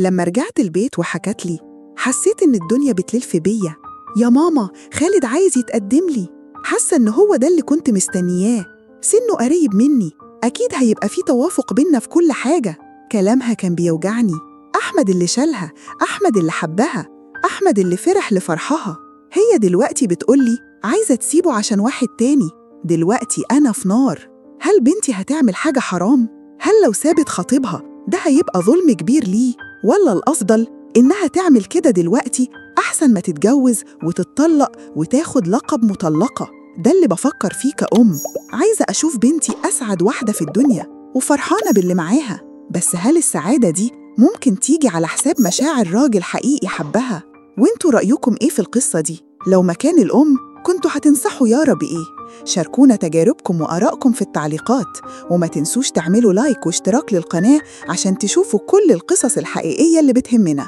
لما رجعت البيت وحكت لي حسيت إن الدنيا بتلف بيا. يا ماما، خالد عايز يتقدم لي، حاسة إن هو ده اللي كنت مستنياه، سنه قريب مني، أكيد هيبقى في توافق بينا في كل حاجة. كلامها كان بيوجعني. أحمد اللي شالها، أحمد اللي حبها، أحمد اللي فرح لفرحها، هي دلوقتي بتقولي عايزة تسيبه عشان واحد تاني. دلوقتي أنا في نار. هل بنتي هتعمل حاجة حرام؟ هل لو سابت خطيبها ده هيبقى ظلم كبير ليه؟ ولا الأفضل إنها تعمل كده دلوقتي أحسن ما تتجوز وتتطلق وتاخد لقب مطلقة؟ ده اللي بفكر فيه كأم. عايزة أشوف بنتي أسعد واحدة في الدنيا وفرحانة باللي معاها، بس هل السعادة دي ممكن تيجي على حساب مشاعر راجل حقيقي حبها؟ وانتوا رأيكم إيه في القصة دي؟ لو مكان الأم كنتوا هتنصحوا يارا بإيه؟ شاركونا تجاربكم وآرائكم في التعليقات، وما تنسوش تعملوا لايك واشتراك للقناة عشان تشوفوا كل القصص الحقيقية اللي بتهمنا.